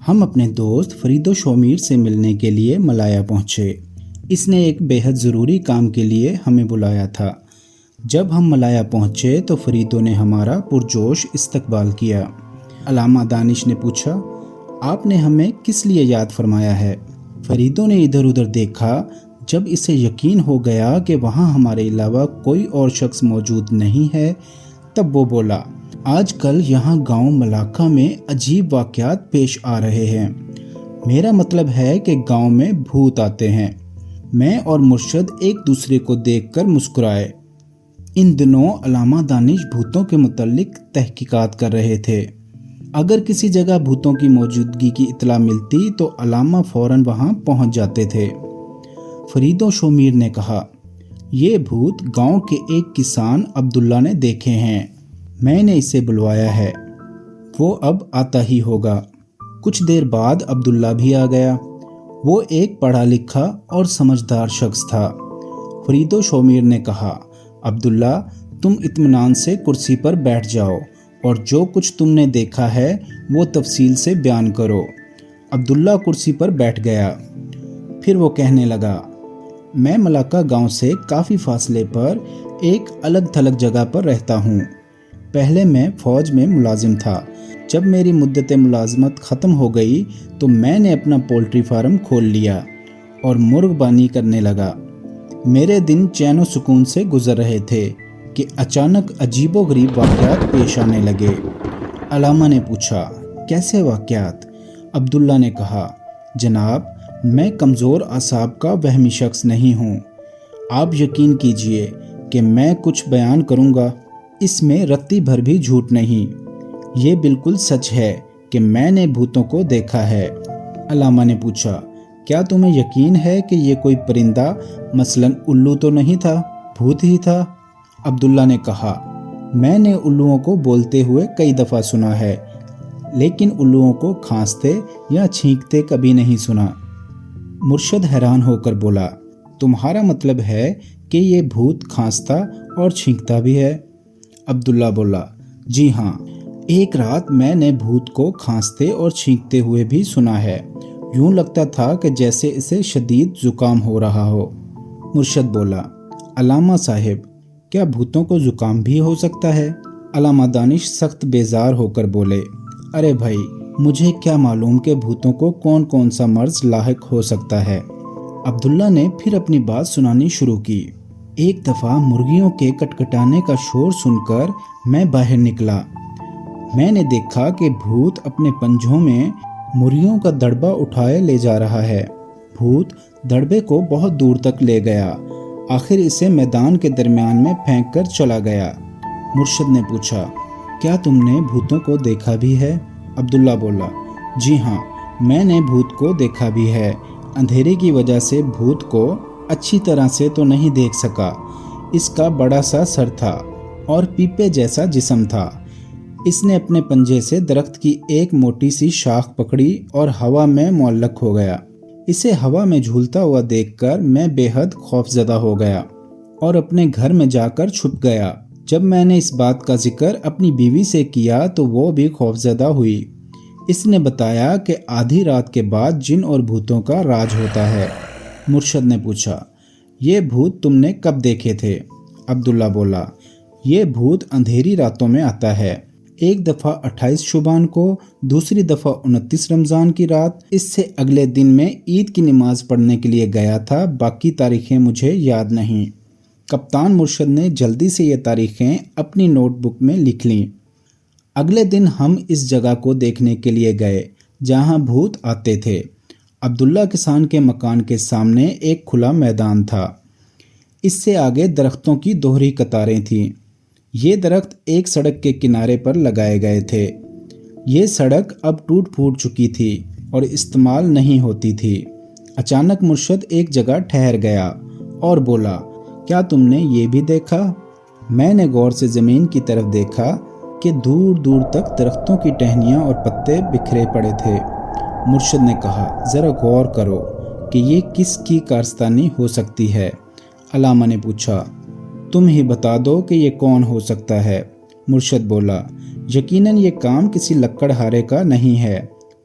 ہم اپنے دوست فرید و شومیر سے ملنے کے لیے ملایا پہنچے۔ اس نے ایک بہت ضروری کام کے لیے ہمیں بلایا تھا۔ جب ہم ملایا پہنچے تو فریدو نے ہمارا پرجوش استقبال کیا۔ علامہ دانش نے پوچھا، آپ نے ہمیں کس لیے یاد فرمایا ہے؟ فریدو نے ادھر ادھر دیکھا۔ جب اسے یقین ہو گیا کہ وہاں ہمارے علاوہ کوئی اور شخص موجود نہیں ہے تب وہ بولا، آج کل یہاں گاؤں ملاقہ میں عجیب واقعات پیش آ رہے ہیں۔ میرا مطلب ہے کہ گاؤں میں بھوت آتے ہیں۔ میں اور مرشد ایک دوسرے کو دیکھ کر مسکرائے۔ ان دنوں علامہ دانش بھوتوں کے متعلق تحقیقات کر رہے تھے۔ اگر کسی جگہ بھوتوں کی موجودگی کی اطلاع ملتی تو علامہ فوراً وہاں پہنچ جاتے تھے۔ فرید و شومیر نے کہا، یہ بھوت گاؤں کے ایک کسان عبداللہ نے دیکھے ہیں۔ میں نے اسے بلوایا ہے، وہ اب آتا ہی ہوگا۔ کچھ دیر بعد عبداللہ بھی آ گیا۔ وہ ایک پڑھا لکھا اور سمجھدار شخص تھا۔ فرید و شومیر نے کہا، عبداللہ تم اطمینان سے کرسی پر بیٹھ جاؤ اور جو کچھ تم نے دیکھا ہے وہ تفصیل سے بیان کرو۔ عبداللہ کرسی پر بیٹھ گیا۔ پھر وہ کہنے لگا، میں ملاقہ گاؤں سے کافی فاصلے پر ایک الگ تھلگ جگہ پر رہتا ہوں۔ پہلے میں فوج میں ملازم تھا۔ جب میری مدت ملازمت ختم ہو گئی تو میں نے اپنا پولٹری فارم کھول لیا اور مرغ بانی کرنے لگا۔ میرے دن چین و سکون سے گزر رہے تھے کہ اچانک عجیب و غریب واقعات پیش آنے لگے۔ علامہ نے پوچھا، کیسے واقعات؟ عبداللہ نے کہا، جناب میں کمزور اعصاب کا وہمی شخص نہیں ہوں۔ آپ یقین کیجئے کہ میں کچھ بیان کروں گا، اس میں رتی بھر بھی جھوٹ نہیں۔ یہ بالکل سچ ہے کہ میں نے بھوتوں کو دیکھا ہے۔ علامہ نے پوچھا، کیا تمہیں یقین ہے کہ یہ کوئی پرندہ مثلاً الو تو نہیں تھا، بھوت ہی تھا؟ عبداللہ نے کہا، میں نے الوؤں کو بولتے ہوئے کئی دفعہ سنا ہے، لیکن الوؤں کو کھانستے یا چھینکتے کبھی نہیں سنا۔ مرشد حیران ہو کر بولا، تمہارا مطلب ہے کہ یہ بھوت کھانستا اور چھینکتا بھی ہے؟ عبداللہ بولا، جی ہاں، ایک رات میں نے بھوت کو کھانستے اور چھینکتے ہوئے بھی سنا ہے۔ یوں لگتا تھا کہ جیسے اسے شدید زکام ہو رہا ہو۔ مرشد بولا، علامہ صاحب کیا بھوتوں کو زکام بھی ہو سکتا ہے؟ علامہ دانش سخت بیزار ہو کر بولے، ارے بھائی مجھے کیا معلوم کہ بھوتوں کو کون کون سا مرض لاحق ہو سکتا ہے۔ عبداللہ نے پھر اپنی بات سنانی شروع کی۔ ایک دفعہ مرغیوں کے کٹکٹانے کا شور سن کر میں باہر نکلا۔ میں نے دیکھا کہ بھوت اپنے پنجوں میں مرغیوں کا دڑبہ اٹھائے لے جا رہا ہے۔ بھوت دڑبے کو بہت دور تک لے گیا، آخر اسے میدان کے درمیان میں پھینک کر چلا گیا۔ مرشد نے پوچھا، کیا تم نے بھوتوں کو دیکھا بھی ہے؟ عبداللہ بولا، جی ہاں، میں نے بھوت کو دیکھا بھی ہے۔ اندھیرے کی وجہ سے بھوت کو اچھی طرح سے تو نہیں دیکھ سکا۔ اس کا بڑا سا سر تھا اور پیپے جیسا جسم تھا۔ اس نے اپنے پنجے سے درخت کی ایک موٹی سی شاخ پکڑی اور ہوا میں معلق ہو گیا۔ اسے ہوا میں جھولتا ہوا دیکھ کر میں بے حد خوفزدہ ہو گیا اور اپنے گھر میں جا کر چھپ گیا۔ جب میں نے اس بات کا ذکر اپنی بیوی سے کیا تو وہ بھی خوفزدہ ہوئی۔ اس نے بتایا کہ آدھی رات کے بعد جن اور بھوتوں کا راج ہوتا ہے۔ مرشد نے پوچھا، یہ بھوت تم نے کب دیکھے تھے؟ عبداللہ بولا، یہ بھوت اندھیری راتوں میں آتا ہے۔ ایک دفعہ 28 شعبان کو، دوسری دفعہ 29 رمضان کی رات، اس سے اگلے دن میں عید کی نماز پڑھنے کے لیے گیا تھا۔ باقی تاریخیں مجھے یاد نہیں۔ کپتان مرشد نے جلدی سے یہ تاریخیں اپنی نوٹ بک میں لکھ لیں۔ اگلے دن ہم اس جگہ کو دیکھنے کے لیے گئے جہاں بھوت آتے تھے۔ عبداللہ کسان کے مکان کے سامنے ایک کھلا میدان تھا۔ اس سے آگے درختوں کی دوہری قطاریں تھیں۔ یہ درخت ایک سڑک کے کنارے پر لگائے گئے تھے۔ یہ سڑک اب ٹوٹ پھوٹ چکی تھی اور استعمال نہیں ہوتی تھی۔ اچانک مرشد ایک جگہ ٹھہر گیا اور بولا، کیا تم نے یہ بھی دیکھا؟ میں نے غور سے زمین کی طرف دیکھا کہ دور دور تک درختوں کی ٹہنیاں اور پتے بکھرے پڑے تھے۔ مرشد نے کہا، ذرا غور کرو کہ یہ کس کی کارستانی ہو سکتی ہے؟ علامہ نے پوچھا، تم ہی بتا دو کہ یہ کون ہو سکتا ہے؟ مرشد بولا، یقیناً یہ کام کسی لکڑ ہارے کا نہیں ہے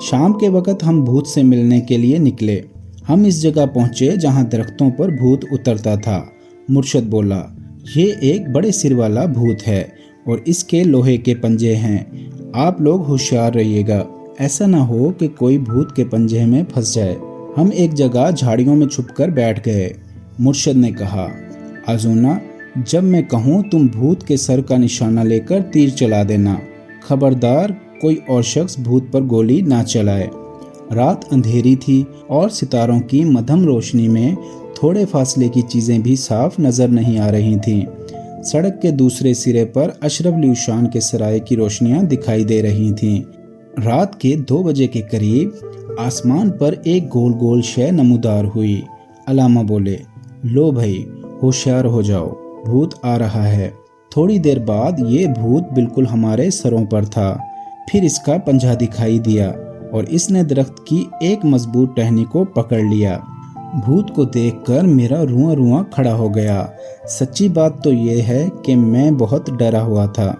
شام کے وقت ہم بھوت سے ملنے کے لیے نکلے۔ ہم اس جگہ پہنچے جہاں درختوں پر بھوت اترتا تھا۔ مرشد بولا، یہ ایک بڑے سر والا بھوت ہے اور اس کے لوہے کے پنجے ہیں۔ آپ لوگ ہوشیار رہیے گا، ایسا نہ ہو کہ کوئی بھوت کے پنجے میں پھنس جائے۔ ہم ایک جگہ جھاڑیوں میں چھپ کر بیٹھ گئے۔ مرشد نے کہا، آزونا، جب میں کہوں تم بھوت کے سر کا نشانہ لے کر تیر چلا دینا، خبردار کوئی اور شخص بھوت پر گولی نہ چلائے۔ رات اندھیری تھی اور ستاروں کی مدھم روشنی میں تھوڑے فاصلے کی چیزیں بھی صاف نظر نہیں آ رہی تھیں۔ سڑک کے دوسرے سرے پر اشرف لیوشان کے سرائے کی روشنیاں دکھائی دے رہی تھیں۔ رات کے 2 بجے کے قریب آسمان پر ایک گول گول شے نمودار ہوئی۔ علامہ بولے، لو بھائی، ہوشیار ہو جاؤ، بھوت آ رہا ہے۔ تھوڑی دیر بعد یہ بھوت بالکل ہمارے سروں پر تھا۔ پھر اس کا پنجہ دکھائی دیا اور اس نے درخت کی ایک مضبوط ٹہنی کو پکڑ لیا۔ بھوت کو دیکھ کر میرا رواں رواں کھڑا ہو گیا۔ سچی بات تو یہ ہے کہ میں بہت ڈرا ہوا تھا۔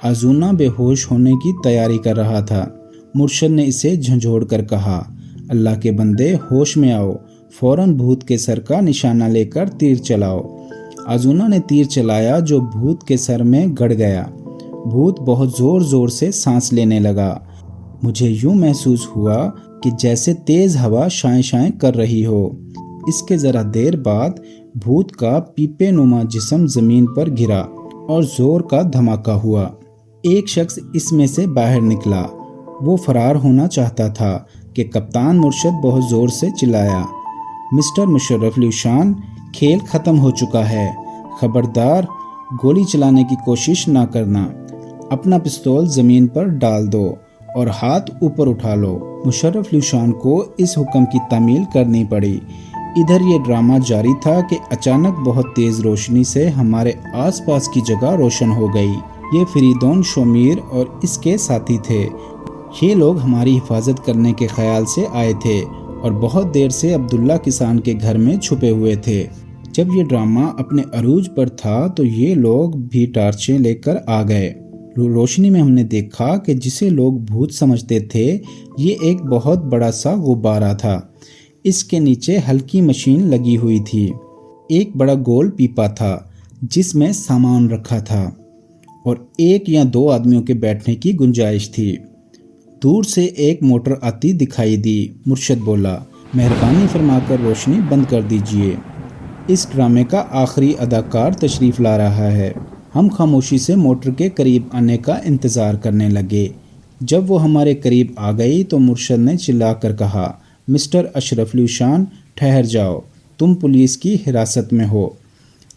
آزونا بے ہوش ہونے کی تیاری کر رہا تھا۔ مرشد نے اسے جھنجھوڑ کر کہا، اللہ کے بندے، ہوش میں آؤ، فوراً بھوت کے سر کا نشانہ لے کر تیر چلاؤ۔ آزونا نے تیر چلایا جو بھوت کے سر میں گڑ گیا۔ بھوت بہت زور زور سے سانس لینے لگا۔ مجھے یوں محسوس ہوا کہ جیسے تیز ہوا شائیں شائیں کر رہی ہو۔ اس کے ذرا دیر بعد بھوت کا پیپے نما جسم زمین پر گرا اور زور کا دھماکہ ہوا۔ ایک شخص اس میں سے باہر نکلا۔ وہ فرار ہونا چاہتا تھا کہ کپتان مرشد بہت زور سے چلایا، مسٹر مشرف لیوشان، کھیل ختم ہو چکا ہے، خبردار گولی چلانے کی کوشش نہ کرنا، اپنا پستول زمین پر ڈال دو اور ہاتھ اوپر اٹھا لو۔ مشرف لیوشان کو اس حکم کی تعمیل کرنی پڑی۔ ادھر یہ ڈرامہ جاری تھا کہ اچانک بہت تیز روشنی سے ہمارے آس پاس کی جگہ روشن ہو گئی۔ یہ فریدون شومیر اور اس کے ساتھی تھے۔ یہ لوگ ہماری حفاظت کرنے کے خیال سے آئے تھے اور بہت دیر سے عبداللہ کسان کے گھر میں چھپے ہوئے تھے۔ جب یہ ڈرامہ اپنے عروج پر تھا تو یہ لوگ بھی ٹارچیں لے کر آ گئے۔ روشنی میں ہم نے دیکھا کہ جسے لوگ بھوت سمجھتے تھے یہ ایک بہت بڑا سا غبارہ تھا۔ اس کے نیچے ہلکی مشین لگی ہوئی تھی۔ ایک بڑا گول پیپا تھا جس میں سامان رکھا تھا اور 1 یا 2 آدمیوں کے بیٹھنے کی گنجائش تھی۔ دور سے ایک موٹر آتی دکھائی دی۔ مرشد بولا، مہربانی فرما کر روشنی بند کر دیجئے، اس ڈرامے کا آخری اداکار تشریف لا رہا ہے۔ ہم خاموشی سے موٹر کے قریب آنے کا انتظار کرنے لگے۔ جب وہ ہمارے قریب آ گئی تو مرشد نے چلا کر کہا، مسٹر اشرف لیوشان، ٹھہر جاؤ، تم پولیس کی حراست میں ہو۔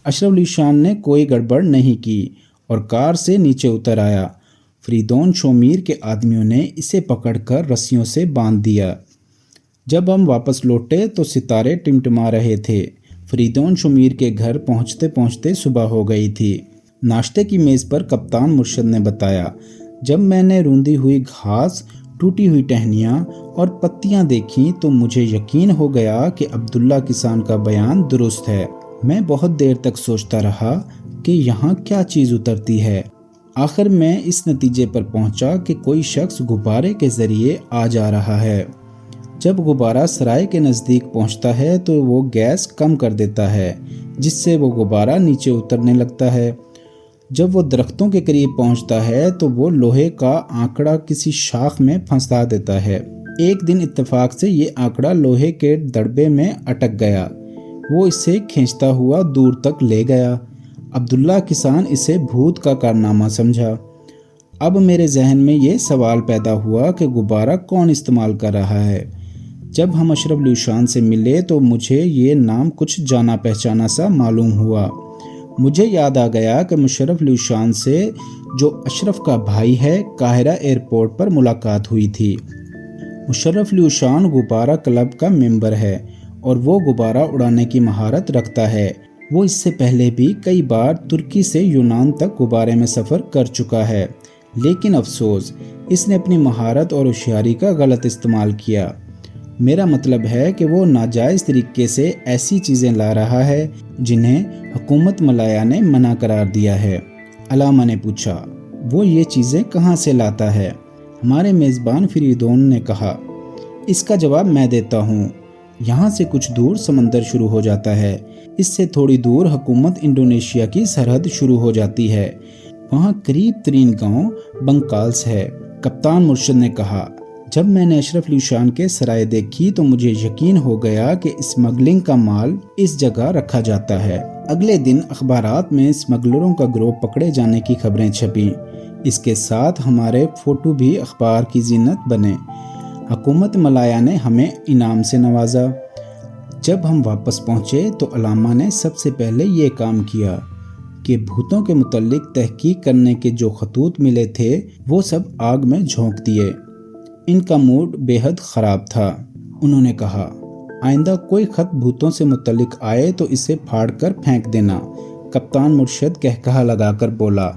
اشرف لیوشان نے کوئی گڑبڑ نہیں کی اور کار سے نیچے اتر آیا۔ فریدون شومیر کے آدمیوں نے اسے پکڑ کر رسیوں سے باندھ دیا۔ جب ہم واپس لوٹے تو ستارے ٹمٹما رہے تھے۔ فریدون شومیر کے گھر پہنچتے پہنچتے صبح ہو گئی تھی۔ ناشتے کی میز پر کپتان مرشد نے بتایا، جب میں نے روندی ہوئی گھاس، ٹوٹی ہوئی ٹہنیاں اور پتیاں دیکھیں تو مجھے یقین ہو گیا کہ عبداللہ کسان کا بیان درست ہے۔ میں بہت دیر تک سوچتا رہا کہ یہاں کیا چیز اترتی ہے۔ آخر میں اس نتیجے پر پہنچا کہ کوئی شخص غبارے کے ذریعے آ جا رہا ہے۔ جب غبارہ سرائے کے نزدیک پہنچتا ہے تو وہ گیس کم کر دیتا ہے، جس سے وہ غبارہ نیچے اترنے لگتا ہے۔ جب وہ درختوں کے قریب پہنچتا ہے تو وہ لوہے کا آنکڑا کسی شاخ میں پھنسا دیتا ہے۔ ایک دن اتفاق سے یہ آنکڑا لوہے کے دڑبے میں اٹک گیا۔ وہ اسے کھینچتا ہوا دور تک لے گیا۔ عبداللہ کسان اسے بھوت کا کارنامہ سمجھا۔ اب میرے ذہن میں یہ سوال پیدا ہوا کہ غبارہ کون استعمال کر رہا ہے۔ جب ہم اشرف لیوشان سے ملے تو مجھے یہ نام کچھ جانا پہچانا سا معلوم ہوا۔ مجھے یاد آ گیا کہ مشرف لیوشان سے جو اشرف کا بھائی ہے قاہرہ ایئرپورٹ پر ملاقات ہوئی تھی۔ مشرف لیوشان غبارہ کلب کا ممبر ہے اور وہ غبارہ اڑانے کی مہارت رکھتا ہے۔ وہ اس سے پہلے بھی کئی بار ترکی سے یونان تک غبارے میں سفر کر چکا ہے، لیکن افسوس اس نے اپنی مہارت اور ہوشیاری کا غلط استعمال کیا۔ میرا مطلب ہے کہ وہ ناجائز طریقے سے ایسی چیزیں لا رہا ہے جنہیں حکومت ملایا نے منع قرار دیا ہے۔ علامہ نے پوچھا، وہ یہ چیزیں کہاں سے لاتا ہے؟ ہمارے میزبان فریدون نے کہا۔ اس کا جواب میں دیتا ہوں۔ یہاں سے کچھ دور سمندر شروع ہو جاتا ہے، اس سے تھوڑی دور حکومت انڈونیشیا کی سرحد شروع ہو جاتی ہے، وہاں قریب ترین گاؤں بنکالس ہے۔ کپتان مرشد نے کہا۔ جب میں نے اشرف لیوشان کے سرائے دیکھی تو مجھے یقین ہو گیا کہ اسمگلنگ کا مال اس جگہ رکھا جاتا ہے۔ اگلے دن اخبارات میں اسمگلروں کا گروہ پکڑے جانے کی خبریں چھپیں، اس کے ساتھ ہمارے فوٹو بھی اخبار کی زینت بنے۔ حکومت ملایا نے ہمیں انعام سے نوازا۔ جب ہم واپس پہنچے تو علامہ نے سب سے پہلے یہ کام کیا کہ بھوتوں کے متعلق تحقیق کرنے کے جو خطوط ملے تھے وہ سب آگ میں جھونک دیے۔ ان کا موڈ بے حد خراب تھا۔ انہوں نے کہا، آئندہ کوئی خط بھوتوں سے متعلق آئے تو اسے پھاڑ کر پھینک دینا۔ کپتان مرشد کہکہا لگا کر بولا،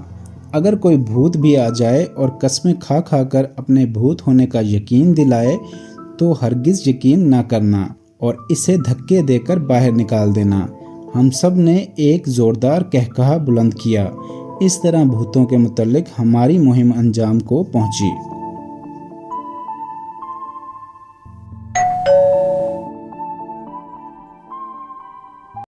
اگر کوئی بھوت بھی آ جائے اور قسمیں کھا کھا کر اپنے بھوت ہونے کا یقین دلائے تو ہرگز یقین نہ کرنا اور اسے دھکے دے کر باہر نکال دینا۔ ہم سب نے ایک زوردار کہکہا بلند کیا۔ اس طرح بھوتوں کے متعلق ہماری مہم انجام کو پہنچی۔